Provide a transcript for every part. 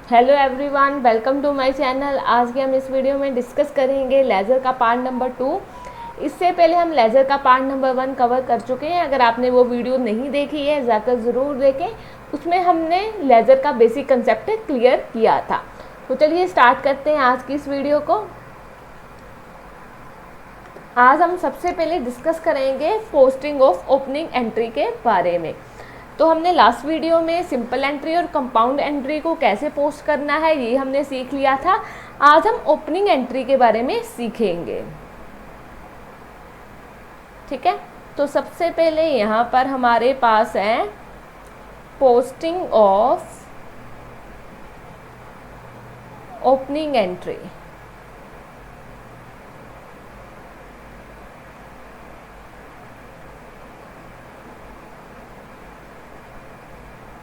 Hello everyone, welcome to my channel. आज के हम इस वीडियो में डिस्कस करेंगे लेज़र का पार्ट नंबर 2। इससे पहले हम लेज़र का पार्ट नंबर 1 कवर कर चुके हैं। अगर आपने वो वीडियो नहीं देखी है जाकर ज़रूर देखें। उसमें हमने लेज़र का बेसिक कंसेप्ट क्लियर किया था। तो चलिए स्टार्ट करते हैं आज की इस वीडियो को। आज हम सबसे पहले डिस्कस करेंगे पोस्टिंग ऑफ ओपनिंग एंट्री के बारे में। तो हमने लास्ट वीडियो में सिंपल एंट्री और कंपाउंड एंट्री को कैसे पोस्ट करना है ये हमने सीख लिया था। आज हम ओपनिंग एंट्री के बारे में सीखेंगे। ठीक है, तो सबसे पहले यहाँ पर हमारे पास है पोस्टिंग ऑफ ओपनिंग एंट्री।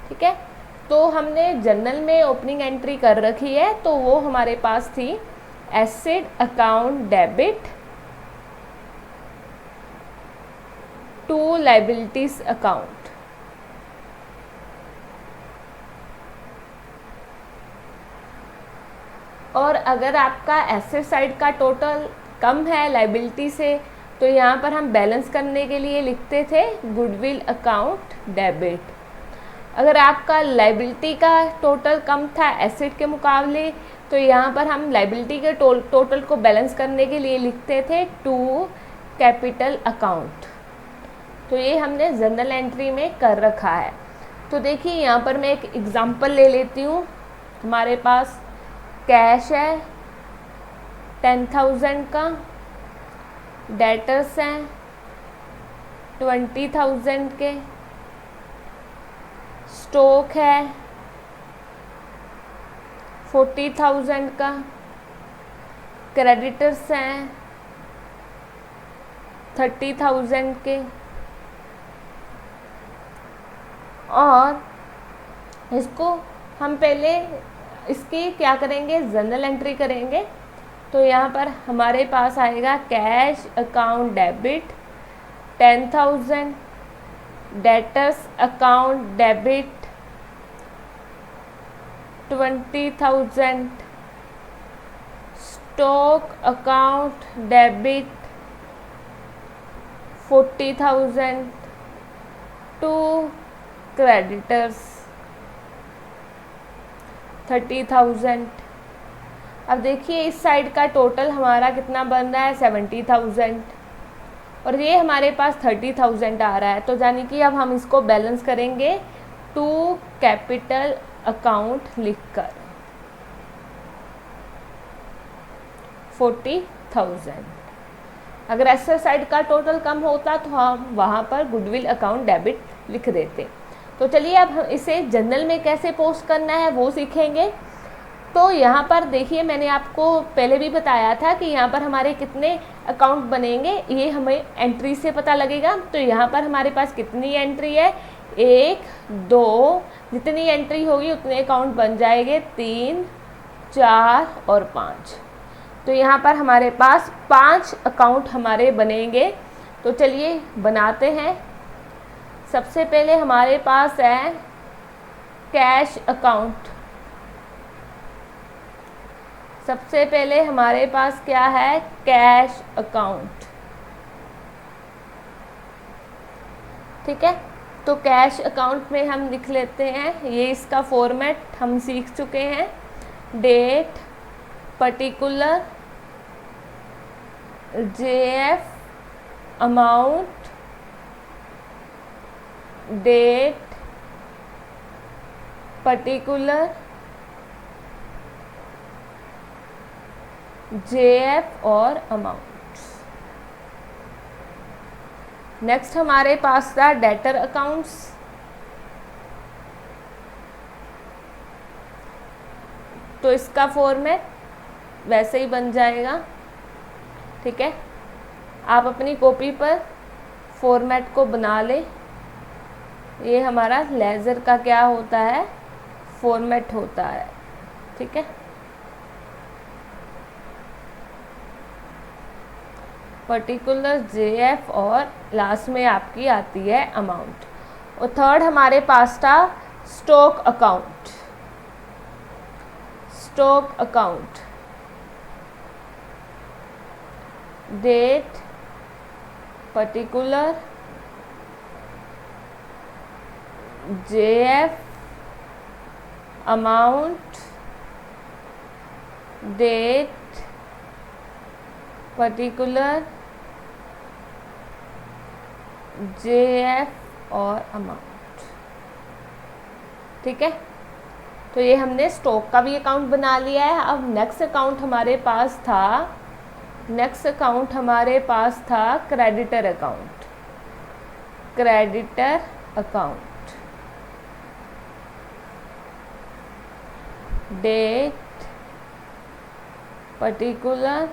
ठीक है, तो हमने जर्नल में ओपनिंग एंट्री कर रखी है, तो वो हमारे पास थी asset account debit to liabilities account. और अगर आपका एसेट साइड का टोटल कम है लायबिलिटी से, तो यहाँ पर हम बैलेंस करने के लिए लिखते थे गुडविल अकाउंट डेबिट। अगर आपका लायबिलिटी का टोटल कम था एसेट के मुकाबले, तो यहाँ पर हम लायबिलिटी के टोटल को बैलेंस करने के लिए लिखते थे टू कैपिटल अकाउंट। तो ये हमने जर्नल एंट्री में कर रखा है। तो देखिए यहाँ पर मैं एक एग्ज़ाम्पल ले लेती हूँ। हमारे पास कैश है 10,000 का, डेटर्स हैं 20,000 के, स्टॉक है 40,000 का, क्रेडिटर्स हैं 30,000 के, और इसको हम पहले इसकी क्या करेंगे, जर्नल एंट्री करेंगे। तो यहाँ पर हमारे पास आएगा cash account debit 10,000, debtors account debit 20,000, stock account debit 40,000, to creditors 30,000। अब देखिए इस साइड का टोटल हमारा कितना बन रहा है 70,000, और ये हमारे पास 30,000 आ रहा है। तो यानी कि अब हम इसको बैलेंस करेंगे टू कैपिटल अकाउंट लिखकर 40,000। अगर एसेट साइड का टोटल कम होता तो हम वहाँ पर गुडविल अकाउंट डेबिट लिख देते। तो चलिए अब हम इसे जर्नल में कैसे पोस्ट करना है वो सीखेंगे। तो यहाँ पर देखिए मैंने आपको पहले भी बताया था कि यहाँ पर हमारे कितने अकाउंट बनेंगे, ये हमें एंट्री से पता लगेगा। तो यहाँ पर हमारे पास कितनी एंट्री है, 1 2, जितनी एंट्री होगी उतने अकाउंट बन जाएंगे, 3 4 और 5। तो यहाँ पर हमारे पास 5 अकाउंट हमारे बनेंगे। तो चलिए बनाते हैं। सबसे पहले हमारे पास है कैश अकाउंट। सबसे पहले हमारे पास क्या है, कैश अकाउंट। ठीक है, तो कैश अकाउंट में हम लिख लेते हैं, ये इसका फॉर्मेट हम सीख चुके हैं। Date particular JF amount, date particular JF और अमाउंट। नेक्स्ट हमारे पास था डेटर अकाउंट्स। तो इसका फॉर्मेट वैसे ही बन जाएगा। ठीक है, आप अपनी कॉपी पर फॉर्मेट को बना लें। ये हमारा लेज़र का क्या होता है, फॉर्मेट होता है। ठीक है, पर्टिकुलर JF और लास्ट में आपकी आती है अमाउंट। और थर्ड हमारे पास था stock account. Stock account, date particular, JF amount, date particular, JF और अमाउंट। ठीक है, तो ये हमने स्टॉक का भी अकाउंट बना लिया है। अब नेक्स्ट अकाउंट हमारे पास था creditor account, creditor account, date particular,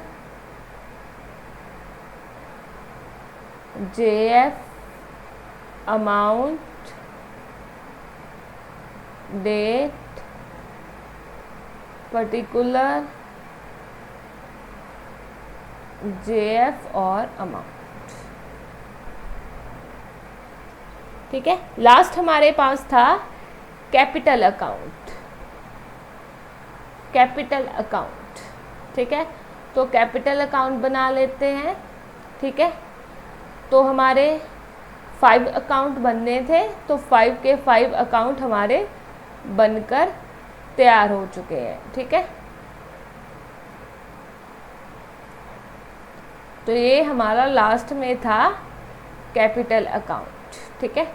JF amount, date particular, JF और अमाउंट। ठीक है, लास्ट हमारे पास था कैपिटल अकाउंट, कैपिटल अकाउंट। ठीक है, तो कैपिटल अकाउंट बना लेते हैं। ठीक है, तो हमारे 5 अकाउंट बनने थे, तो 5 के 5 अकाउंट हमारे बनकर तैयार हो चुके हैं। ठीक है, तो ये हमारा लास्ट में था कैपिटल अकाउंट। ठीक है,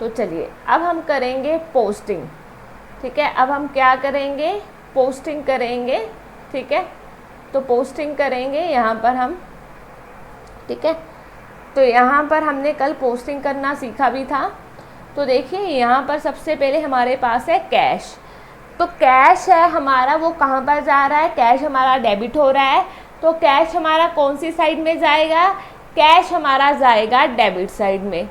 तो चलिए अब हम करेंगे पोस्टिंग। ठीक है, अब हम क्या करेंगे, पोस्टिंग करेंगे। ठीक है, तो पोस्टिंग करेंगे यहाँ पर हम। ठीक है, तो यहाँ पर हमने कल पोस्टिंग करना सीखा भी था। तो देखिए यहाँ पर सबसे पहले हमारे पास है कैश। तो कैश है हमारा, वो कहाँ पर जा रहा है, कैश हमारा डेबिट हो रहा है। तो कैश हमारा कौन सी साइड में जाएगा, कैश हमारा जाएगा डेबिट साइड में।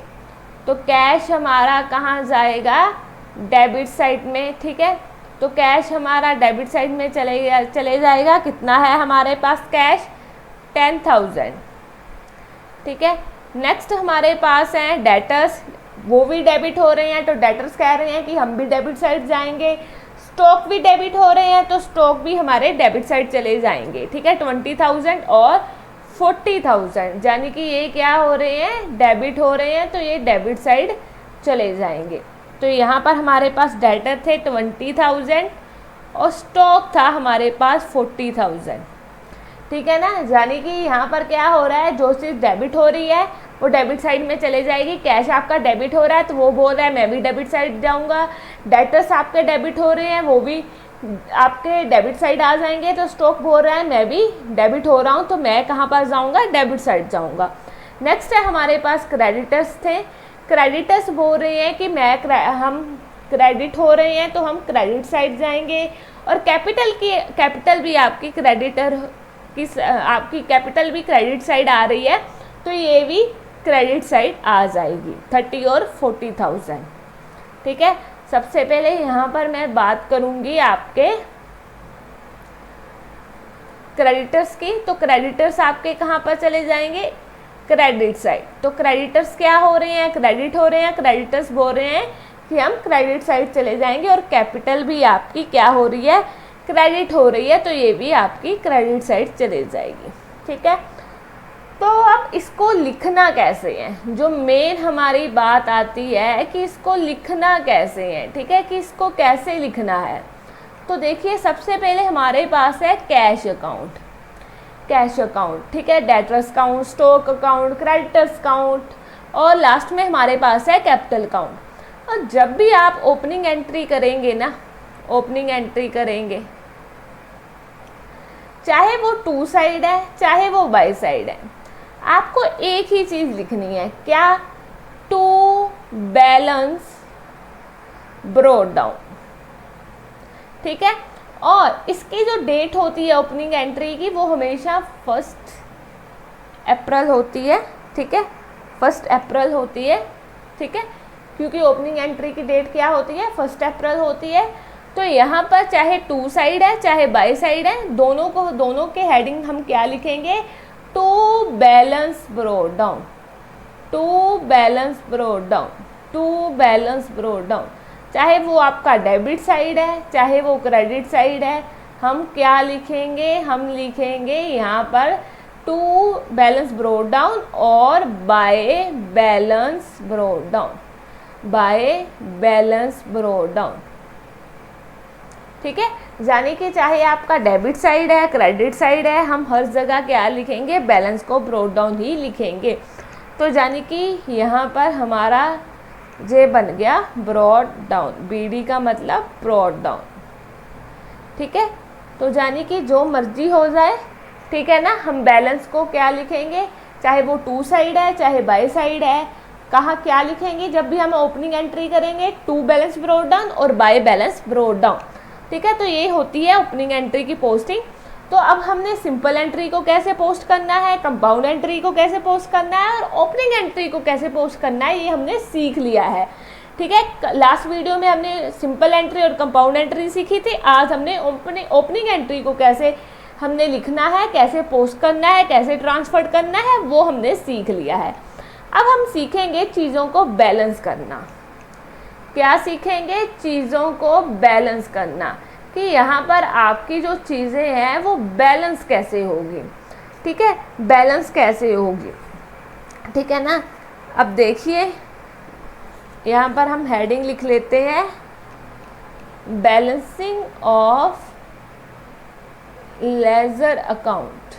तो कैश हमारा कहाँ जाएगा, डेबिट साइड में। ठीक है, तो कैश हमारा डेबिट साइड में चले जाएगा। कितना है हमारे पास कैश, 10,000। ठीक है, नेक्स्ट हमारे पास हैं डेटर्स, वो भी डेबिट हो रहे हैं। तो डेटर्स कह रहे हैं कि हम भी डेबिट साइड जाएंगे। स्टॉक भी डेबिट हो रहे हैं, तो स्टॉक भी हमारे डेबिट साइड चले जाएंगे। ठीक है, 20,000 और 40,000, यानी कि ये क्या हो रहे हैं, डेबिट हो रहे हैं, तो ये डेबिट साइड चले जाएंगे। तो यहाँ पर हमारे पास डेटर थे 20,000 और स्टॉक था हमारे पास 40,000। ठीक है ना, यानी कि यहाँ पर क्या हो रहा है, जो चीज़ डेबिट हो रही है वो डेबिट साइड में चले जाएगी। कैश आपका डेबिट हो रहा है, तो वो बोल रहा है मैं भी डेबिट साइड जाऊँगा। डेटर्स आपके डेबिट हो रहे हैं, वो भी आपके डेबिट साइड आ जाएंगे। तो स्टॉक बोल रहा है मैं भी डेबिट हो रहा हूँ, तो मैं कहाँ पर जाऊँगा, डेबिट साइड जाऊँगा। नेक्स्ट है हमारे पास क्रेडिटर्स थे। क्रेडिटर्स बोल रहे हैं कि हम क्रेडिट हो रहे हैं, तो हम क्रेडिट साइड जाएंगे। और कैपिटल भी आपकी आपकी कैपिटल भी क्रेडिट साइड आ रही है, तो ये भी क्रेडिट साइड आ जाएगी, 30 और 40,000। ठीक है, सबसे पहले यहाँ पर मैं बात करूँगी आपके क्रेडिटर्स की। तो क्रेडिटर्स आपके कहाँ पर चले जाएंगे, क्रेडिट साइड। तो क्रेडिटर्स क्या हो रहे हैं, क्रेडिट हो रहे हैं। क्रेडिटर्स बोल रहे हैं कि हम क्रेडिट साइड चले जाएंगे। और कैपिटल भी आपकी क्या हो रही है, क्रेडिट हो रही है, तो ये भी आपकी क्रेडिट साइड चले जाएगी। ठीक है, तो अब इसको लिखना कैसे है, जो मेन हमारी बात आती है कि इसको लिखना कैसे है। ठीक है, कि इसको कैसे लिखना है। तो देखिए सबसे पहले हमारे पास है कैश अकाउंट, कैश अकाउंट। ठीक है, debtors account, stock account, creditors account, और लास्ट में हमारे पास है कैपिटल अकाउंट। और जब भी आप ओपनिंग एंट्री करेंगे ना, ओपनिंग एंट्री करेंगे, चाहे वो 2 साइड है चाहे वो बाई साइड है, आपको एक ही चीज़ लिखनी है, क्या, टू बैलेंस ब्रॉट डाउन। ठीक है, और इसकी जो डेट होती है ओपनिंग एंट्री की, वो हमेशा 1 अप्रैल होती है। ठीक है, 1 अप्रैल होती है। ठीक है, क्योंकि ओपनिंग एंट्री की डेट क्या होती है, 1 अप्रैल होती है। तो यहाँ पर चाहे 2 साइड है चाहे बाई साइड है, दोनों के हेडिंग हम क्या लिखेंगे, to balance brought down, to balance brought down, to balance brought down. चाहे वो आपका डेबिट साइड है चाहे वो क्रेडिट साइड है, हम क्या लिखेंगे, हम लिखेंगे यहाँ पर टू बैलेंस ब्रोट डाउन और by balance brought down, by balance brought down. ठीक है, यानी कि चाहे आपका डेबिट साइड है, क्रेडिट साइड है, हम हर जगह क्या लिखेंगे, बैलेंस को ब्रोट डाउन ही लिखेंगे। तो यानी कि यहाँ पर हमारा जे बन गया ब्रॉड डाउन, बीडी का मतलब ब्रॉड डाउन। ठीक है, तो यानी कि जो मर्जी हो जाए, ठीक है ना, हम बैलेंस को क्या लिखेंगे, चाहे वो टू साइड है चाहे बाय साइड है, कहाँ क्या लिखेंगे, जब भी हम ओपनिंग एंट्री करेंगे टू बैलेंस ब्रोट डाउन और बाय बैलेंस ब्रोट डाउन। ठीक है, तो ये होती है ओपनिंग एंट्री की पोस्टिंग। तो अब हमने सिंपल एंट्री को कैसे पोस्ट करना है, कंपाउंड एंट्री को कैसे पोस्ट करना है और ओपनिंग एंट्री को कैसे पोस्ट करना है, ये हमने सीख लिया है। ठीक है, लास्ट वीडियो में हमने सिंपल एंट्री और कंपाउंड एंट्री सीखी थी। आज हमने ओपनिंग एंट्री को कैसे हमने लिखना है, कैसे पोस्ट करना है, कैसे ट्रांसफर करना है, वो हमने सीख लिया है। अब हम सीखेंगे चीज़ों को बैलेंस करना। क्या सीखेंगे, चीज़ों को बैलेंस करना, कि यहाँ पर आपकी जो चीज़ें हैं वो बैलेंस कैसे होगी। ठीक है, बैलेंस कैसे होगी, ठीक है ना। अब देखिए यहाँ पर हम हेडिंग लिख लेते हैं, balancing of ledger account,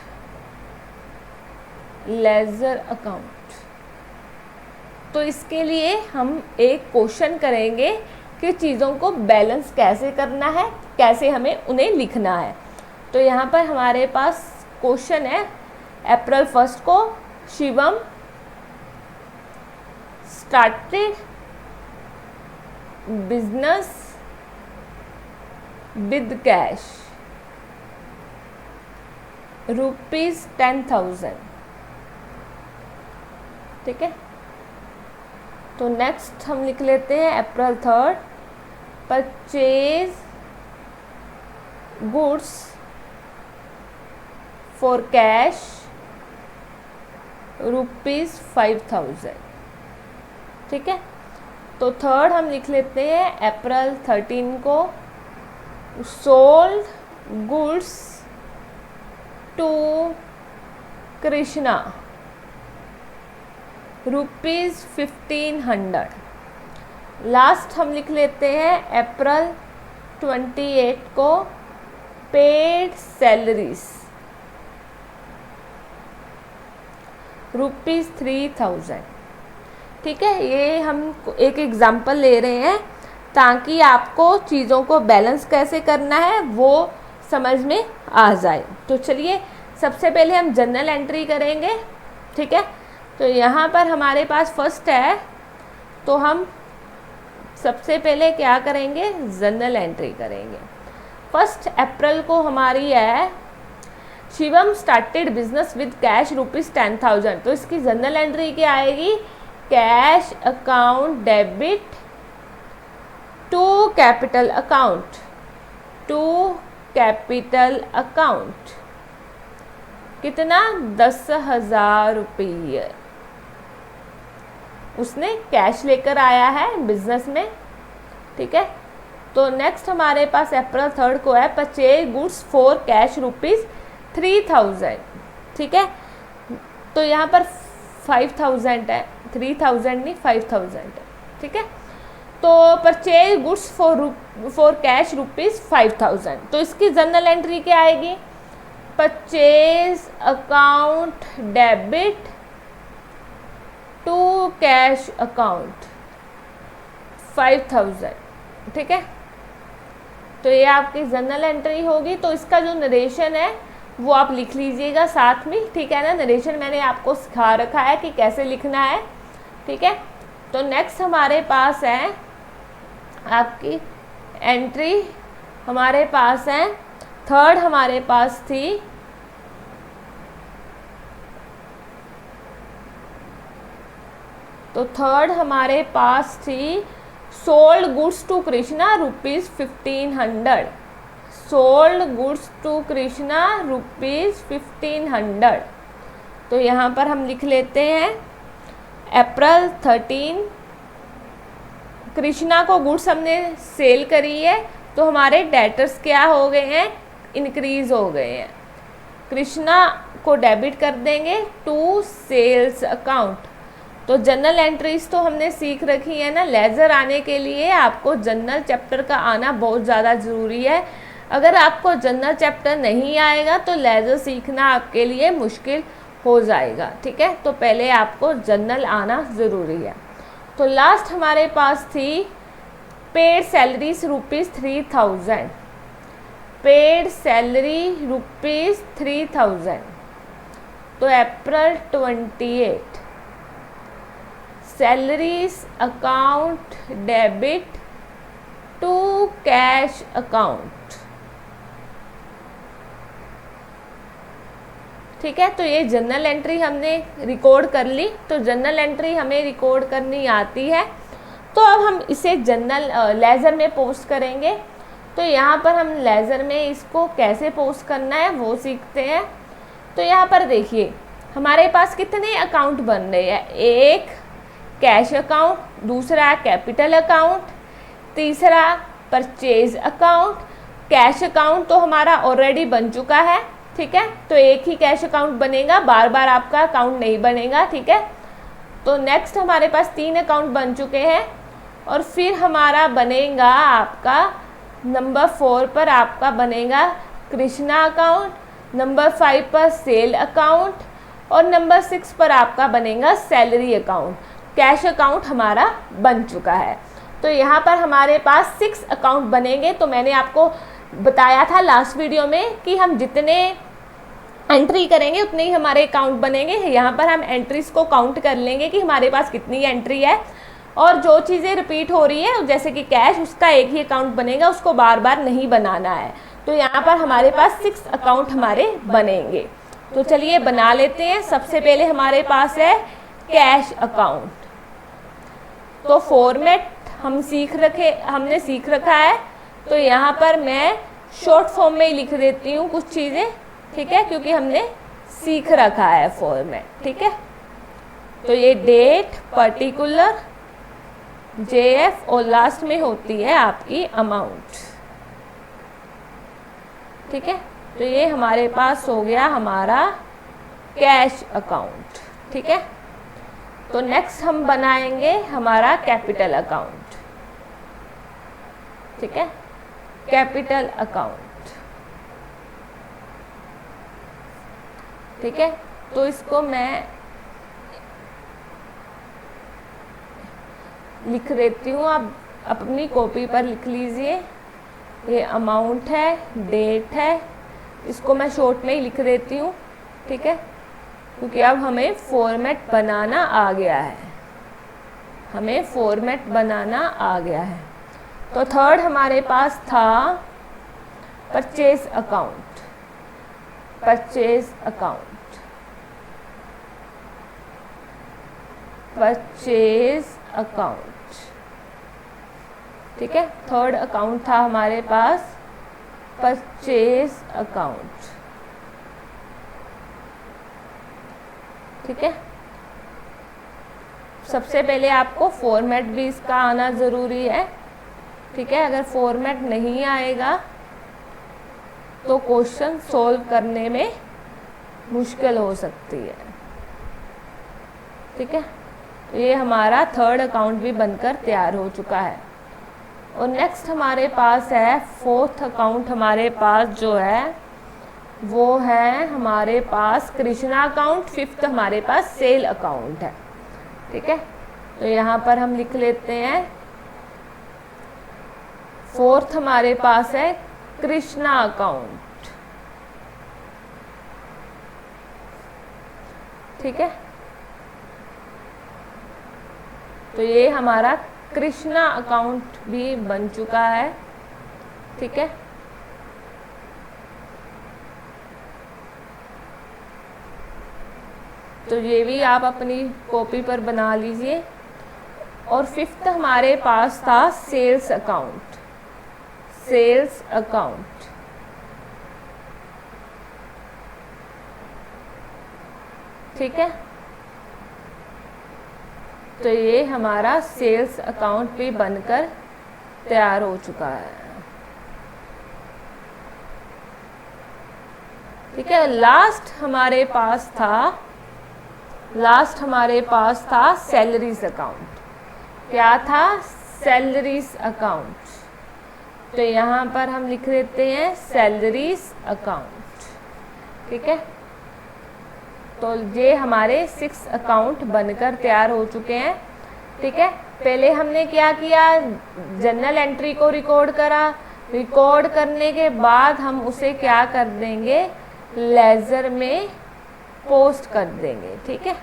ledger account. तो इसके लिए हम एक क्वेश्चन करेंगे कि चीज़ों को बैलेंस कैसे करना है, कैसे हमें उन्हें लिखना है। तो यहाँ पर हमारे पास क्वेश्चन है, अप्रैल 1 को Shivam started business with cash ₹10,000। ठीक है, तो नेक्स्ट हम लिख लेते हैं अप्रैल 3 परचेज गुड्स फॉर कैश ₹5,000। ठीक है, तो थर्ड हम लिख लेते हैं अप्रैल 13 को सोल्ड गुड्स टू कृष्णा ₹1,500। लास्ट हम लिख लेते हैं अप्रैल 28 को पेड सैलरीज ₹3,000। ठीक है, ये हम एक एग्जाम्पल ले रहे हैं ताकि आपको चीज़ों को बैलेंस कैसे करना है वो समझ में आ जाए। तो चलिए सबसे पहले हम जर्नल एंट्री करेंगे। ठीक है, तो यहाँ पर हमारे पास फर्स्ट है, तो हम सबसे पहले क्या करेंगे, जर्नल एंट्री करेंगे। 1 अप्रैल को हमारी है Shivam started business with cash ₹10,000। तो इसकी जर्नल एंट्री क्या आएगी, cash account debit to capital account, to capital account कितना, ₹10,000 उसने कैश लेकर आया है बिजनेस में। ठीक है, तो नेक्स्ट हमारे पास अप्रैल 3 को है परचेज गुड्स फॉर कैश ₹3,000। ठीक है, तो यहाँ पर 5,000 है, 3,000 नहीं 5,000 है। ठीक है, तो परचेज गुड्स फॉर कैश ₹5,000। तो इसकी जर्नल एंट्री क्या आएगी, purchase account debit to cash account 5,000। ठीक है, तो ये आपकी जर्नल एंट्री होगी। तो इसका जो नरेशन है वो आप लिख लीजिएगा साथ में। ठीक है ना, नरेशन मैंने आपको सिखा रखा है कि कैसे लिखना है। ठीक है, तो नेक्स्ट हमारे पास है आपकी एंट्री, हमारे पास है थर्ड, हमारे पास थी तो थर्ड हमारे पास थी sold goods to Krishna ₹1,500, sold goods to Krishna ₹1,500। तो यहाँ पर हम लिख लेते हैं अप्रैल 13 कृष्णा को गुड्स हमने सेल करी है, तो हमारे डेटर्स क्या हो गए हैं, इंक्रीज हो गए हैं। कृष्णा को डेबिट कर देंगे टू सेल्स अकाउंट। तो जनरल एंट्रीज तो हमने सीख रखी है ना। लेजर आने के लिए आपको जनरल चैप्टर का आना बहुत ज़्यादा ज़रूरी है। अगर आपको जनरल चैप्टर नहीं आएगा तो लेजर सीखना आपके लिए मुश्किल हो जाएगा। ठीक है, तो पहले आपको जनरल आना ज़रूरी है। तो लास्ट हमारे पास थी पेड सैलरीज ₹3000। Paid salary ₹3000। तो April 28 salaries account debit to cash account. ठीक है, तो ये जनरल एंट्री हमने रिकॉर्ड कर ली। तो जनरल एंट्री हमें रिकॉर्ड करनी आती है। तो अब हम इसे जनरल लेजर में पोस्ट करेंगे। तो यहाँ पर हम लेजर में इसको कैसे पोस्ट करना है वो सीखते हैं। तो यहाँ पर देखिए हमारे पास कितने अकाउंट बन रहे हैं। एक कैश अकाउंट, दूसरा कैपिटल अकाउंट, तीसरा परचेज अकाउंट। कैश अकाउंट तो हमारा ऑलरेडी बन चुका है। ठीक है, तो एक ही कैश अकाउंट बनेगा, बार बार आपका अकाउंट नहीं बनेगा। ठीक है, तो नेक्स्ट हमारे पास 3 अकाउंट बन चुके हैं। और फिर हमारा बनेगा आपका नंबर 4 पर आपका बनेगा कृष्णा अकाउंट, नंबर 5 पर सेल अकाउंट और नंबर 6 पर आपका बनेगा सैलरी अकाउंट। कैश अकाउंट हमारा बन चुका है। तो यहाँ पर हमारे पास 6 अकाउंट बनेंगे। तो मैंने आपको बताया था लास्ट वीडियो में कि हम जितने एंट्री करेंगे उतने ही हमारे अकाउंट बनेंगे। यहाँ पर हम एंट्रीज को काउंट कर लेंगे कि हमारे पास कितनी एंट्री है। और जो चीज़ें रिपीट हो रही है जैसे कि कैश, उसका एक ही अकाउंट बनेगा, उसको बार बार नहीं बनाना है। तो यहाँ पर हमारे पास 6 अकाउंट हमारे बनेंगे। तो चलिए बना लेते हैं। सबसे पहले हमारे पास है कैश अकाउंट। तो फॉर्मेट हमने सीख रखा है। तो यहाँ पर मैं शॉर्ट फॉर्म में ही लिख देती हूँ कुछ चीज़ें। ठीक है, क्योंकि हमने सीख रखा है फॉर्मेट। ठीक है, तो ये डेट, पर्टिकुलर, JF और लास्ट में होती है आपकी अमाउंट। ठीक है, तो ये हमारे पास हो गया हमारा कैश अकाउंट। ठीक है, तो नेक्स्ट हम बनाएंगे हमारा कैपिटल अकाउंट। ठीक है, कैपिटल अकाउंट। ठीक है, तो इसको मैं लिख देती हूँ, आप अपनी कॉपी पर लिख लीजिए। ये अमाउंट है, डेट है, इसको मैं शॉर्ट में ही लिख देती हूँ। ठीक है, क्योंकि अब हमें फॉर्मेट बनाना आ गया है। हमें फॉर्मेट बनाना आ गया है। तो थर्ड हमारे पास था purchase account. Purchase account, purchase account. ठीक है, थर्ड अकाउंट था हमारे पास परचेज अकाउंट। ठीक है, सबसे पहले आपको फॉर्मेट भी इसका आना ज़रूरी है। ठीक है, अगर फॉर्मेट नहीं आएगा तो क्वेश्चन सॉल्व करने में मुश्किल हो सकती है। ठीक है, ये हमारा थर्ड अकाउंट भी बनकर तैयार हो चुका है। और नेक्स्ट हमारे पास है फोर्थ अकाउंट। हमारे पास जो है वो है हमारे पास कृष्णा अकाउंट। फिफ्थ हमारे पास सेल अकाउंट है। ठीक है, तो यहाँ पर हम लिख लेते हैं फोर्थ हमारे पास है कृष्णा अकाउंट। ठीक है, तो ये हमारा कृष्णा अकाउंट भी बन चुका है। ठीक है, तो ये भी आप अपनी कॉपी पर बना लीजिए। और फिफ्थ हमारे पास था सेल्स अकाउंट। सेल्स अकाउंट, ठीक है, तो ये हमारा सेल्स अकाउंट भी बनकर तैयार हो चुका है। ठीक है। लास्ट हमारे पास था सैलरीज अकाउंट। क्या था? Salaries account. तो यहाँ पर हम लिख देते हैं सैलरीज अकाउंट। ठीक है। तो ये हमारे 6 अकाउंट बनकर तैयार हो चुके हैं। ठीक है। पहले हमने क्या किया? जर्नल एंट्री को रिकॉर्ड करा। रिकॉर्ड करने के बाद हम उसे क्या कर देंगे? लेजर में पोस्ट कर देंगे। ठीक है।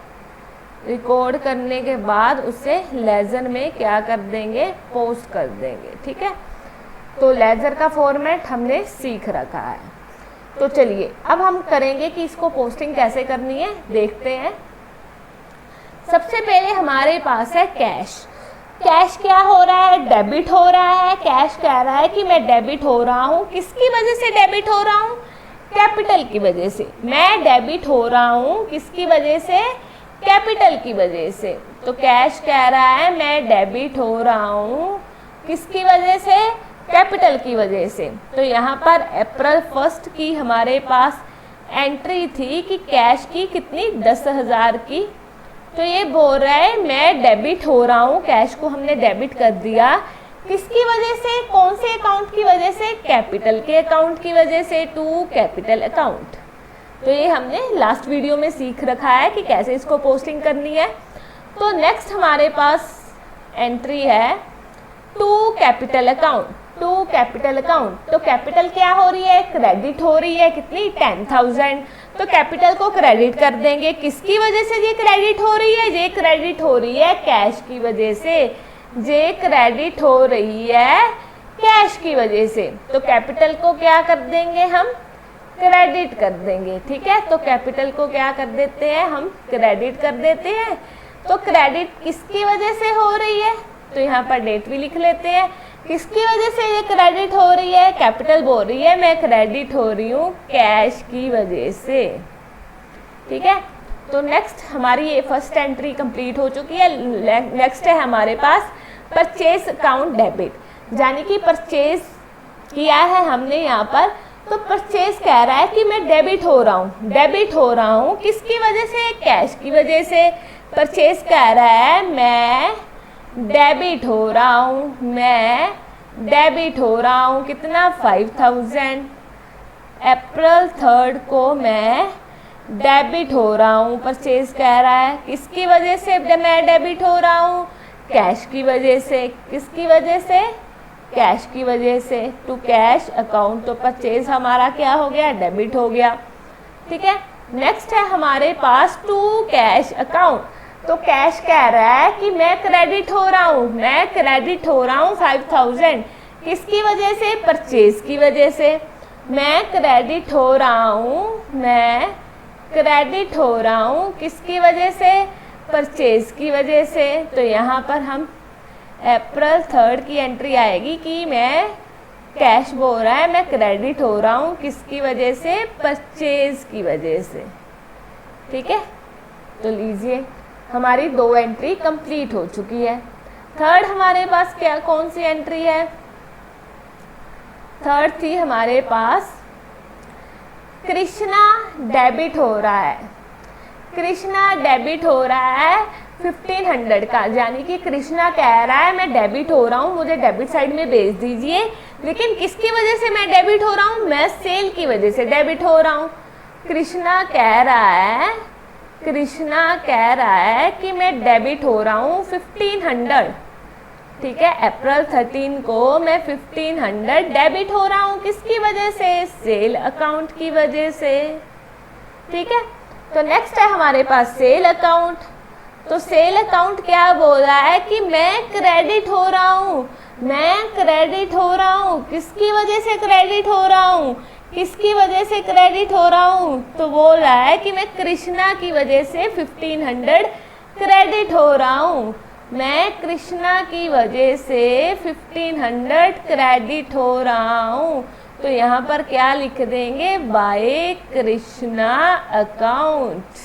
रिकॉर्ड करने के बाद उसे लेजर में क्या कर देंगे? पोस्ट कर देंगे। ठीक है। तो लेजर का फॉर्मेट हमने सीख रखा है। तो चलिए अब हम करेंगे कि इसको पोस्टिंग कैसे करनी है, देखते हैं। सबसे पहले हमारे पास है कैश। कैश क्या हो रहा है? डेबिट हो रहा है। कैश कह रहा है कि मैं डेबिट हो रहा हूँ। किसकी वजह से डेबिट हो रहा हूँ? कैपिटल की वजह से। मैं डेबिट हो रहा हूँ किसकी वजह से? कैपिटल की वजह से। तो कैश कह रहा है मैं डेबिट हो रहा हूँ किसकी वजह से? कैपिटल की वजह से। तो यहाँ पर अप्रैल 1 की हमारे पास एंट्री थी कि कैश की कितनी? 10,000 की। तो ये बोल रहा है मैं डेबिट हो रहा हूँ। कैश को हमने डेबिट कर दिया किसकी वजह से? कौन से अकाउंट की वजह से? कैपिटल के अकाउंट की वजह से, टू कैपिटल अकाउंट। तो ये हमने लास्ट वीडियो में सीख रखा है कि कैसे इसको पोस्टिंग करनी है। तो नेक्स्ट हमारे पास एंट्री है to capital account. To capital account. तो कैपिटल क्या हो रही है? क्रेडिट हो रही है। कितनी? 10,000। तो कैपिटल को क्रेडिट कर देंगे। किसकी वजह से ये क्रेडिट हो रही है? ये क्रेडिट हो रही है कैश की वजह से। ये क्रेडिट हो रही है कैश की वजह से। तो कैपिटल को क्या कर देंगे? हम क्रेडिट कर देंगे। ठीक है। तो कैपिटल को क्या कर देते हैं? हम क्रेडिट कर देते हैं। तो क्रेडिट किसकी वजह से हो रही है? तो यहाँ पर डेट भी लिख लेते हैं। किसकी वजह से ये क्रेडिट हो रही है? कैपिटल बोल रही है मैं क्रेडिट हो रही हूँ कैश की वजह से। ठीक है। तो नेक्स्ट हमारी ये फर्स्ट एंट्री कंप्लीट हो चुकी है। नेक्स्ट है हमारे पास परचेज अकाउंट डेबिट, यानी कि परचेज किया है हमने यहाँ पर। तो परचेज कह रहा है कि मैं डेबिट हो रहा हूँ। डेबिट हो रहा हूँ किसकी वजह से? कैश की वजह से। परचेज कह रहा है मैं डेबिट हो रहा हूँ। मैं डेबिट हो रहा हूँ कितना? 5,000। अप्रैल 3 को मैं डेबिट हो रहा हूँ। परचेज कह रहा है किसकी वजह से मैं डेबिट हो रहा हूँ? कैश की वजह से। किसकी वजह से? कैश की वजह से। To cash account. तो परचेज हमारा क्या हो गया? डेबिट हो गया। ठीक है। नेक्स्ट है हमारे पास टू कैश अकाउंट। तो कैश कह रहा है कि मैं क्रेडिट हो रहा हूँ। मैं क्रेडिट हो रहा हूँ 5,000। किसकी वजह से? परचेज की वजह से। मैं क्रेडिट हो रहा हूँ। मैं क्रेडिट हो रहा हूँ किसकी वजह से? परचेज की वजह से। तो यहाँ पर हम अप्रैल 3 की एंट्री आएगी कि मैं कैश बोल रहा है मैं क्रेडिट हो रहा हूँ किसकी वजह से? परचेज की वजह से। ठीक है। तो लीजिए हमारी 2 एंट्री कंप्लीट हो चुकी है। थर्ड हमारे पास क्या कौन सी एंट्री है? थर्ड थी हमारे पास कृष्णा डेबिट हो रहा है। कृष्णा डेबिट हो रहा है 1,500 का, यानी कि कृष्णा कह रहा है मैं डेबिट हो रहा हूँ, मुझे डेबिट साइड में भेज दीजिए। लेकिन किसकी वजह से मैं डेबिट हो रहा हूँ? मैं सेल की वजह से डेबिट हो रहा हूँ। कृष्णा कह रहा है कि मैं डेबिट हो रहा हूँ 1,500। ठीक है। अप्रैल 13 को मैं 1,500 डेबिट हो रहा हूँ किसकी वजह से? सेल अकाउंट की वजह से। ठीक है। तो नेक्स्ट है हमारे पास सेल अकाउंट। तो सेल अकाउंट क्या बोल रहा है कि मैं क्रेडिट हो रहा हूँ। मैं क्रेडिट हो रहा हूँ किसकी वजह से? क्रेडिट हो रहा हूँ किसकी वजह से? क्रेडिट हो रहा हूँ। तो बोल रहा है कि मैं कृष्णा की वजह से 1,500 क्रेडिट हो रहा हूँ। मैं कृष्णा की वजह से 1,500 क्रेडिट हो रहा हूँ। तो यहाँ पर क्या लिख देंगे? By Krishna account.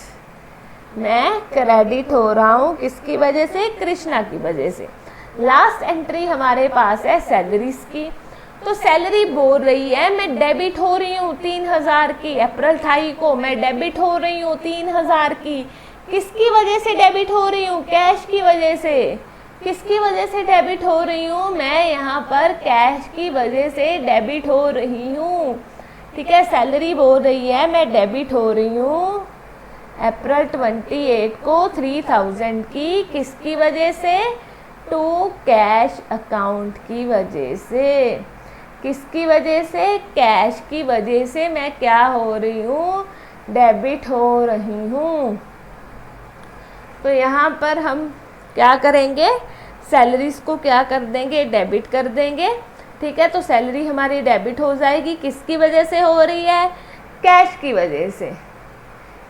मैं क्रेडिट हो रहा हूँ किसकी वजह से? कृष्णा की वजह से। लास्ट एंट्री हमारे पास है सैलरीज की। तो सैलरी बोल रही है मैं डेबिट हो रही हूँ 3000 की, अप्रैल 28 को मैं डेबिट हो रही हूँ 3000 की। किसकी वजह से डेबिट हो रही हूँ? कैश की वजह से। किसकी वजह से डेबिट हो रही हूँ? मैं यहाँ पर कैश की वजह से डेबिट हो रही हूँ। ठीक है, सैलरी बोल रही है मैं डेबिट हो रही हूँ अप्रैल 28 को 3000 की। किसकी वजह से? टू कैश अकाउंट की वजह से। किसकी वजह से? कैश की वजह से मैं क्या हो रही हूँ? डेबिट हो रही हूँ। तो यहाँ पर हम क्या करेंगे? सैलरीज को क्या कर देंगे? डेबिट कर देंगे। ठीक है, तो सैलरी हमारी डेबिट हो जाएगी। किसकी वजह से हो रही है? कैश की वजह से।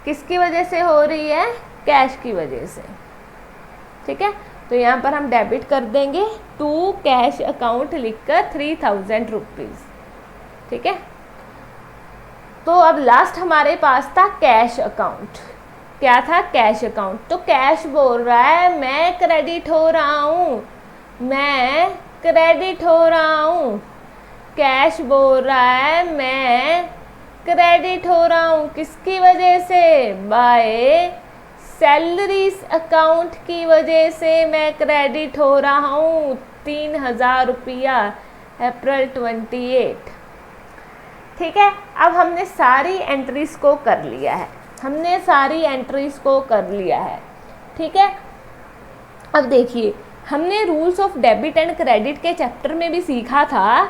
किसकी वजह से हो रही है? कैश की वजह से। ठीक है, तो यहाँ पर हम डेबिट कर देंगे टू कैश अकाउंट लिखकर 3000 रुपीज़। ठीक है, तो अब लास्ट हमारे पास था कैश अकाउंट। क्या था? Cash account. तो कैश बोल रहा है मैं क्रेडिट हो रहा हूँ, मैं क्रेडिट हो रहा हूँ। कैश बोल रहा है मैं क्रेडिट हो रहा हूँ। किसकी वजह से? बाय सैलरीज अकाउंट की वजह से मैं क्रेडिट हो रहा हूँ 3000 रुपया अप्रैल 28। ठीक है, अब हमने सारी एंट्रीज को कर लिया है। हमने सारी एंट्रीज को कर लिया है। ठीक है, अब देखिए हमने rules of debit and credit के चैप्टर में भी सीखा था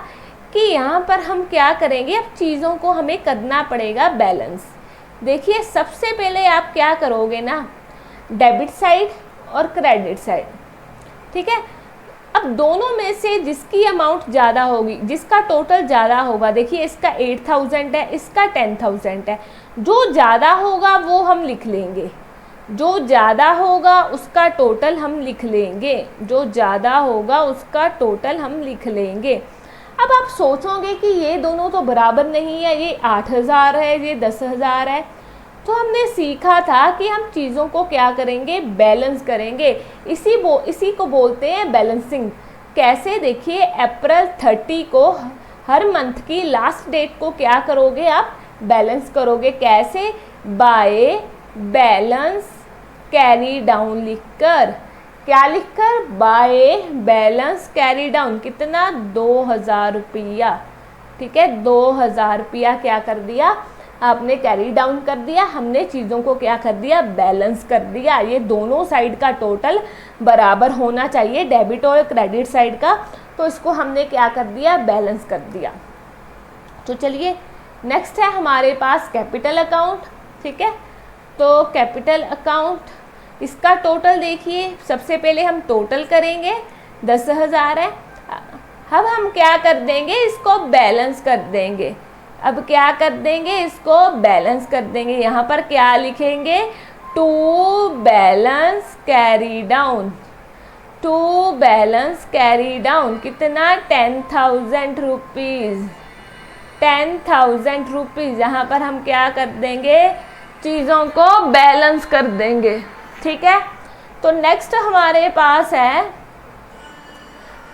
कि यहाँ पर हम क्या करेंगे, अब चीज़ों को हमें करना पड़ेगा बैलेंस। देखिए सबसे पहले आप क्या करोगे ना, डेबिट साइड और क्रेडिट साइड। ठीक है, अब दोनों में से जिसकी अमाउंट ज़्यादा होगी, जिसका टोटल ज़्यादा होगा, देखिए इसका 8000 है, इसका 10000 है, जो ज़्यादा होगा वो हम लिख लेंगे। जो ज़्यादा होगा उसका टोटल हम लिख लेंगे। जो ज़्यादा होगा उसका टोटल हम लिख लेंगे। अब आप सोचोगे कि ये दोनों तो बराबर नहीं है, ये 8000 है, ये 10000 है। तो हमने सीखा था कि हम चीज़ों को क्या करेंगे? बैलेंस करेंगे। इसी को बोलते हैं बैलेंसिंग। कैसे? देखिए अप्रैल 30 को हर मंथ की लास्ट डेट को क्या करोगे आप? बैलेंस करोगे। कैसे? बाय बैलेंस कैरी डाउन लिखकर। क्या लिखकर? By balance carry down. कितना? 2000 रुपया। ठीक है, 2000 रुपया क्या कर दिया आपने? कैरी डाउन कर दिया। हमने चीज़ों को क्या कर दिया? बैलेंस कर दिया। ये दोनों साइड का टोटल बराबर होना चाहिए, डेबिट और क्रेडिट साइड का। तो इसको हमने क्या कर दिया? बैलेंस कर दिया। तो चलिए नेक्स्ट है हमारे पास कैपिटल अकाउंट। ठीक है, तो कैपिटल अकाउंट, इसका टोटल देखिए सबसे पहले हम टोटल करेंगे, 10000 है। अब हम क्या कर देंगे? इसको बैलेंस कर देंगे। अब क्या कर देंगे? इसको बैलेंस कर देंगे। यहाँ पर क्या लिखेंगे? To balance carry down. To balance carry down कितना? 10,000 रुपीज़। 10,000 रुपीज़। यहाँ पर हम क्या कर देंगे? चीज़ों को बैलेंस कर देंगे। ठीक है, तो नेक्स्ट हमारे पास है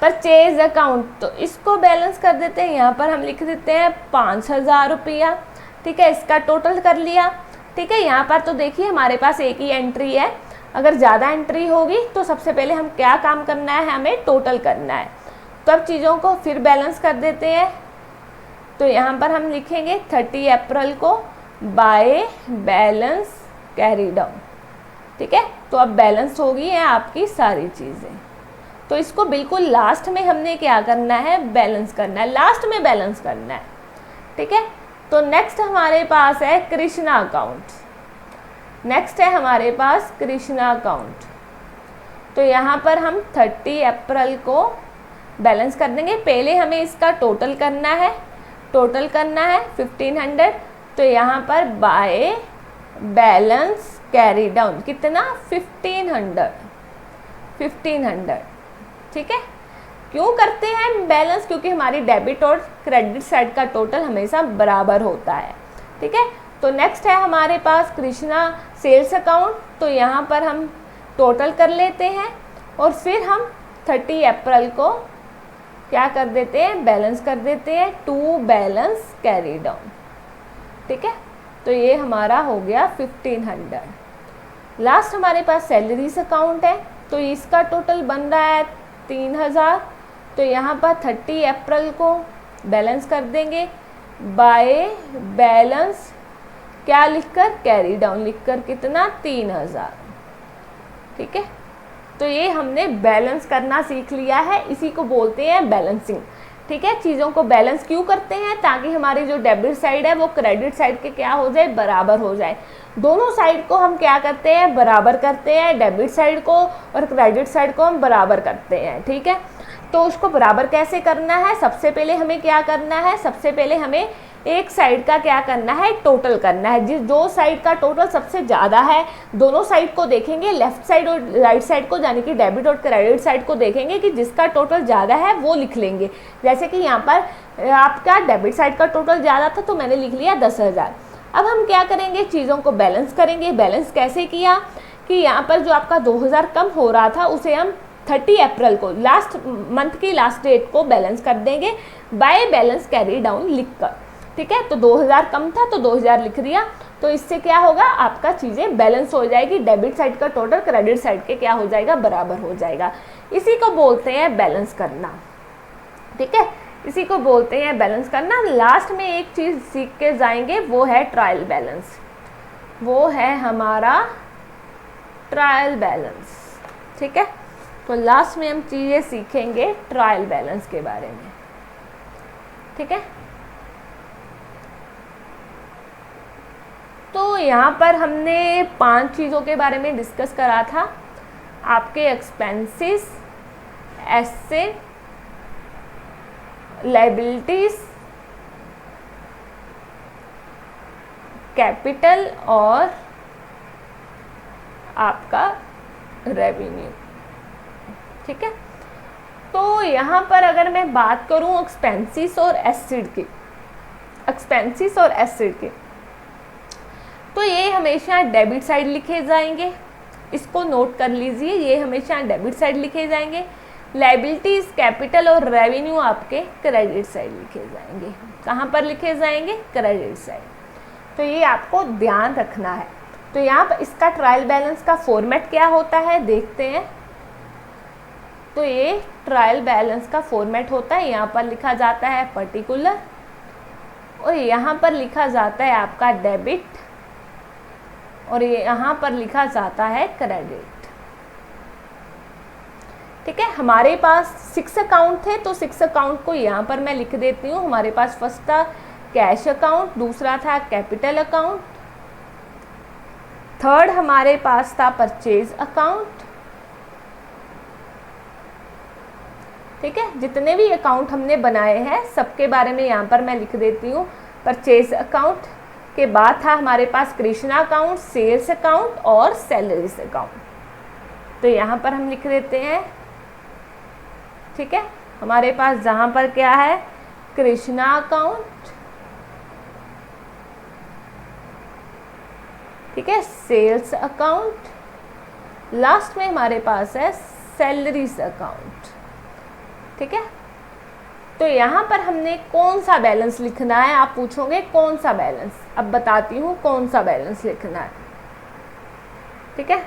परचेज अकाउंट। तो इसको बैलेंस कर देते हैं। यहाँ पर हम लिख देते हैं 5000 रुपया। ठीक है, इसका टोटल कर लिया। ठीक है, यहाँ पर तो देखिए हमारे पास एक ही एंट्री है। अगर ज़्यादा एंट्री होगी तो सबसे पहले हम क्या काम करना है? हमें टोटल करना है। तो अब चीज़ों को फिर बैलेंस कर देते हैं। तो यहाँ पर हम लिखेंगे 30 अप्रैल को बाय बैलेंस कैरी डाउन। ठीक है, तो अब बैलेंस हो गई है आपकी सारी चीज़ें। तो इसको बिल्कुल लास्ट में हमने क्या करना है? बैलेंस करना है। लास्ट में बैलेंस करना है। ठीक है, तो नेक्स्ट हमारे पास है कृष्णा अकाउंट। नेक्स्ट है हमारे पास कृष्णा अकाउंट। तो यहाँ पर हम 30 अप्रैल को बैलेंस कर देंगे। पहले हमें इसका टोटल करना है। टोटल करना है 1500। तो यहाँ पर बाय बैलेंस कैरी डाउन कितना? 1500। 1500। ठीक है, क्यों करते हैं बैलेंस? क्योंकि हमारी डेबिट और क्रेडिट साइड का टोटल हमेशा बराबर होता है। ठीक है, तो नेक्स्ट है हमारे पास कृष्णा सेल्स अकाउंट। तो यहाँ पर हम टोटल कर लेते हैं और फिर हम 30 अप्रैल को क्या कर देते हैं, बैलेंस कर देते हैं, टू बैलेंस कैरी डाउन। ठीक है, तो ये हमारा हो गया 1500। लास्ट हमारे पास सैलरीज अकाउंट है, तो इसका टोटल बन रहा है 3000। तो यहाँ पर 30 अप्रैल को बैलेंस कर देंगे बाय बैलेंस क्या लिखकर, कैरी डाउन लिखकर, कितना, 3000। ठीक है, तो ये हमने बैलेंस करना सीख लिया है, इसी को बोलते हैं बैलेंसिंग। ठीक है, चीज़ों को बैलेंस क्यों करते हैं, ताकि हमारी जो डेबिट साइड है वो क्रेडिट साइड के क्या हो जाए, बराबर हो जाए। दोनों साइड को हम क्या करते हैं, बराबर करते हैं, डेबिट साइड को और क्रेडिट साइड को हम बराबर करते हैं। ठीक है, तो उसको बराबर कैसे करना है, सबसे पहले हमें क्या करना है, सबसे पहले हमें एक साइड का क्या करना है, टोटल करना है। जिस जो साइड का टोटल सबसे ज़्यादा है, दोनों साइड को देखेंगे, लेफ्ट साइड और राइट साइड को, यानी कि डेबिट और क्रेडिट साइड को देखेंगे कि जिसका टोटल ज़्यादा है वो लिख लेंगे। जैसे कि यहाँ पर आपका डेबिट साइड का टोटल ज़्यादा था तो मैंने लिख लिया 10,000। अब हम क्या करेंगे, चीज़ों को बैलेंस करेंगे। बैलेंस कैसे किया कि यहाँ पर जो आपका 2000 कम हो रहा था उसे हम 30 अप्रैल को, लास्ट मंथ की लास्ट डेट को बैलेंस कर देंगे बाय बैलेंस कैरी डाउन लिखकर। ठीक है, तो 2000 कम था तो 2000 लिख दिया, तो इससे क्या होगा, आपका चीज़ें बैलेंस हो जाएगी, डेबिट साइड का टोटल क्रेडिट साइड के क्या हो जाएगा, बराबर हो जाएगा। इसी को बोलते हैं बैलेंस करना। ठीक है, इसी को बोलते हैं बैलेंस करना। लास्ट में एक चीज़ सीख के जाएंगे, वो है ट्रायल बैलेंस, वो है हमारा ट्रायल बैलेंस। ठीक है, तो लास्ट में हम चीज़ें सीखेंगे ट्रायल बैलेंस के बारे में। ठीक है, तो यहाँ पर हमने 5 चीज़ों के बारे में डिस्कस करा था, आपके एक्सपेंसेस, एसेट, लायबिलिटीज, कैपिटल और आपका रेवेन्यू। ठीक है, तो यहाँ पर अगर मैं बात करूँ एक्सपेंसेस और एसेट की, एक्सपेंसेस और एसेट की, तो ये हमेशा डेबिट साइड लिखे जाएंगे, इसको नोट कर लीजिए, ये हमेशा डेबिट साइड लिखे जाएंगे। लायबिलिटीज, कैपिटल और रेवेन्यू आपके क्रेडिट साइड लिखे जाएंगे। कहाँ पर लिखे जाएंगे, क्रेडिट साइड। तो ये आपको ध्यान रखना है। तो यहाँ पर इसका ट्रायल बैलेंस का फॉर्मेट क्या होता है देखते हैं। तो ये ट्रायल बैलेंस का फॉर्मेट होता है, यहाँ पर लिखा जाता है पर्टिकुलर और यहाँ पर लिखा जाता है आपका डेबिट और ये यहाँ पर लिखा जाता है क्रेडिट। ठीक है, हमारे पास 6 अकाउंट थे, तो 6 अकाउंट को यहाँ पर मैं लिख देती हूँ। हमारे पास फर्स्ट था कैश अकाउंट, दूसरा था कैपिटल अकाउंट, थर्ड हमारे पास था परचेज अकाउंट। ठीक है, जितने भी अकाउंट हमने बनाए हैं सबके बारे में यहाँ पर मैं लिख देती हूँ। परचेज अकाउंट के बाद था हमारे पास कृष्णा अकाउंट, सेल्स अकाउंट और सैलरीज अकाउंट। तो यहाँ पर हम लिख देते हैं। ठीक है, हमारे पास जहाँ पर क्या है, कृष्णा अकाउंट, ठीक है, सेल्स अकाउंट, लास्ट में हमारे पास है सैलरीज अकाउंट। ठीक है, तो यहाँ पर हमने कौन सा बैलेंस लिखना है, आप पूछोगे कौन सा बैलेंस, अब बताती हूँ कौन सा बैलेंस लिखना है। ठीक है,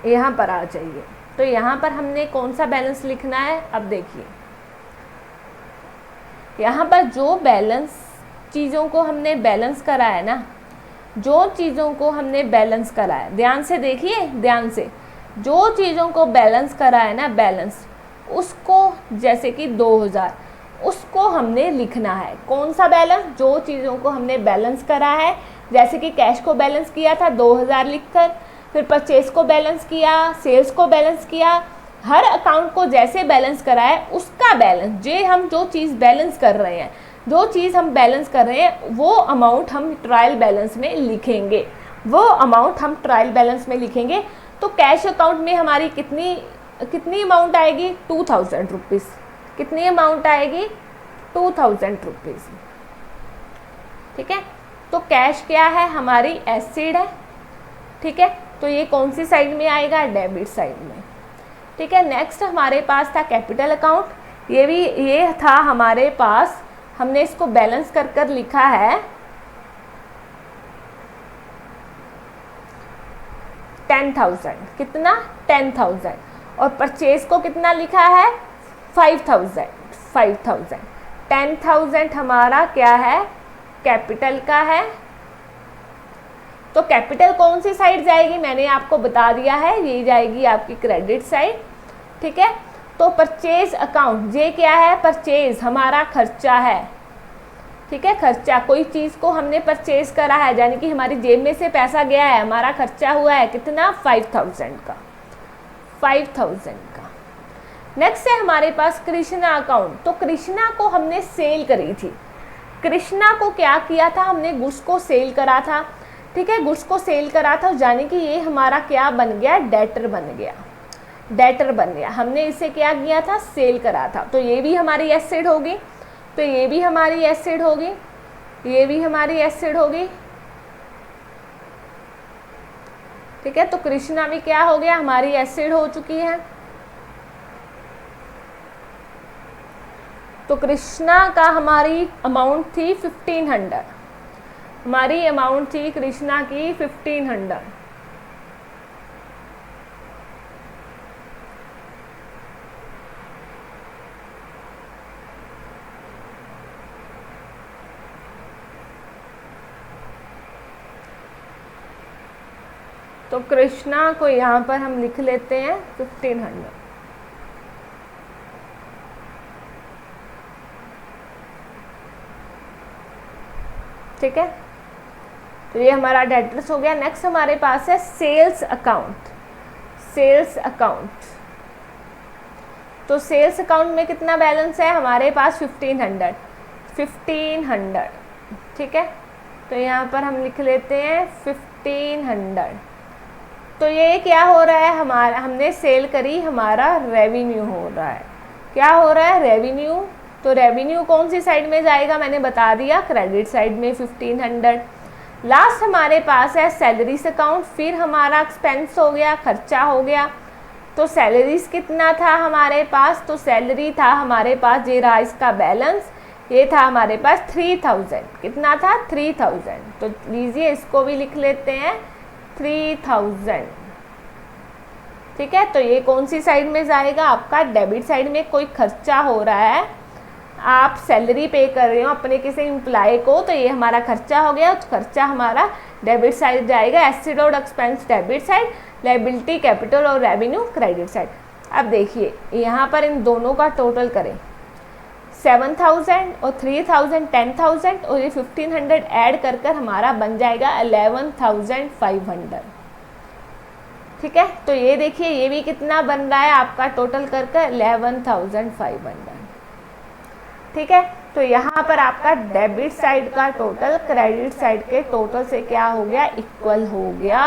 यहाँ पर आ जाइए। तो यहाँ पर हमने कौन सा बैलेंस लिखना है, अब देखिए यहाँ पर जो बैलेंस चीज़ों को हमने बैलेंस करा है ना, जो चीज़ों को हमने बैलेंस करा है, ध्यान से देखिए, ध्यान से, जो चीज़ों को बैलेंस करा है ना, बैलेंस उसको, जैसे कि 2000, उसको हमने लिखना है। कौन सा बैलेंस, जो चीज़ों को हमने बैलेंस करा है, जैसे कि कैश को बैलेंस किया था 2000 लिखकर, फिर परचेज को बैलेंस किया, सेल्स को बैलेंस किया, हर अकाउंट को जैसे बैलेंस करा है उसका बैलेंस, हम जो चीज़ बैलेंस कर रहे हैं, जो चीज़ हम बैलेंस कर रहे हैं वो अमाउंट हम ट्रायल बैलेंस में लिखेंगे, वो अमाउंट हम ट्रायल बैलेंस में लिखेंगे। तो कैश अकाउंट में हमारी कितनी अमाउंट आएगी, 2000 रुपीज़। कितनी अमाउंट आएगी, 2000 रुपीज़। ठीक है, तो कैश क्या है, हमारी एसेट है। ठीक है, तो ये कौन सी साइड में आएगा, डेबिट साइड में। ठीक है, नेक्स्ट हमारे पास था कैपिटल अकाउंट। ये था हमारे पास, हमने इसको बैलेंस कर कर लिखा है 10,000, कितना 10,000, और परचेज को कितना लिखा है 5,000। 10,000 हमारा क्या है, कैपिटल का है। तो कैपिटल कौन सी साइड जाएगी, मैंने आपको बता दिया है, ये जाएगी आपकी क्रेडिट साइड, ठीक है। तो परचेज अकाउंट, ये क्या है, परचेज हमारा खर्चा है, ठीक है। खर्चा, कोई चीज़ को हमने परचेज करा है, यानी कि हमारी जेब में से पैसा गया है, हमारा खर्चा हुआ है कितना 5,000 का, 5,000 का। नेक्स्ट है हमारे पास कृष्णा अकाउंट। तो कृष्णा को हमने सेल करी थी, कृष्णा को क्या किया था, हमने गुड्स को सेल करा था, ठीक है, गुड्स को सेल करा था, यानी कि ये हमारा क्या बन गया, डेटर बन गया, डेटर बन गया। हमने इसे क्या किया था, सेल करा था, तो ये भी हमारी एसेट होगी, तो ये भी हमारी एसेट होगी, ये भी हमारी एसेट होगी, ठीक है। तो कृष्णा भी क्या हो गया, हमारी एसेट हो चुकी है। तो कृष्णा का हमारी अमाउंट थी 1500, हमारी अमाउंट थी कृष्णा की 1500। तो कृष्णा को यहाँ पर हम लिख लेते हैं 1500, ठीक है। तो ये हमारा डेटर्स हो गया। नेक्स्ट हमारे पास है सेल्स अकाउंट, सेल्स अकाउंट। तो सेल्स अकाउंट में कितना बैलेंस है हमारे पास 1500, 1500, ठीक है। तो यहाँ पर हम लिख लेते हैं 1500। तो ये क्या हो रहा है, हमारा हमने सेल करी, हमारा रेवेन्यू हो रहा है, क्या हो रहा है, रेवेन्यू। तो रेवेन्यू कौन सी साइड में जाएगा, मैंने बता दिया, क्रेडिट साइड में 1500। लास्ट हमारे पास है सैलरीज अकाउंट, फिर हमारा एक्सपेंस हो गया, खर्चा हो गया। तो सैलरीज कितना था हमारे पास, तो सैलरी था हमारे पास, ये रहा इसका बैलेंस, ये था हमारे पास 3000, कितना था 3000। तो लीजिए इसको भी लिख लेते हैं 3000, ठीक है। तो ये कौन सी साइड में जाएगा, आपका डेबिट साइड में कोई खर्चा हो रहा है, आप सैलरी पे कर रहे हो अपने किसी एम्प्लॉय को, तो ये हमारा खर्चा हो गया, तो खर्चा हमारा डेबिट साइड जाएगा, एसेट और expense debit side, liability capital और रेवेन्यू क्रेडिट साइड। अब देखिए यहाँ पर इन दोनों का टोटल करें, 7000 और 3000 10,000 और ये 1500 ऐड कर कर हमारा बन जाएगा 11,500, ठीक है। तो ये देखिए ये भी कितना बन रहा है आपका टोटल कर कर 11,500, ठीक है। तो यहाँ पर आपका डेबिट साइड का टोटल क्रेडिट साइड के टोटल से क्या हो गया, इक्वल हो गया।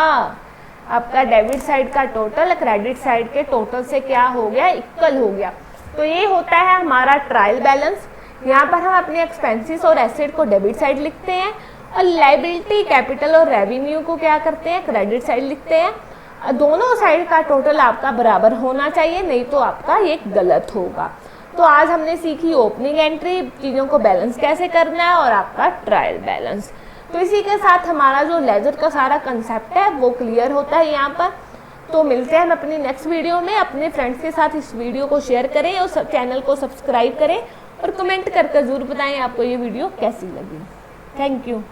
आपका डेबिट साइड का टोटल क्रेडिट साइड के टोटल से क्या हो गया, इक्वल हो गया। तो ये होता है हमारा ट्रायल बैलेंस। यहाँ पर हम अपने एक्सपेंसेस और एसेट को डेबिट साइड लिखते हैं और लायबिलिटी कैपिटल और रेवेन्यू को क्या करते हैं, क्रेडिट साइड लिखते हैं। दोनों साइड का टोटल आपका बराबर होना चाहिए, नहीं तो आपका ये गलत होगा। तो आज हमने सीखी ओपनिंग एंट्री, चीज़ों को बैलेंस कैसे करना है, और आपका ट्रायल बैलेंस। तो इसी के साथ हमारा जो लेजर का सारा कंसेप्ट है वो क्लियर होता है यहाँ पर। तो मिलते हैं हम अपनी नेक्स्ट वीडियो में। अपने फ्रेंड्स के साथ इस वीडियो को शेयर करें और चैनल को सब्सक्राइब करें और कमेंट करके ज़रूर बताएं आपको ये वीडियो कैसी लगी। Thank you.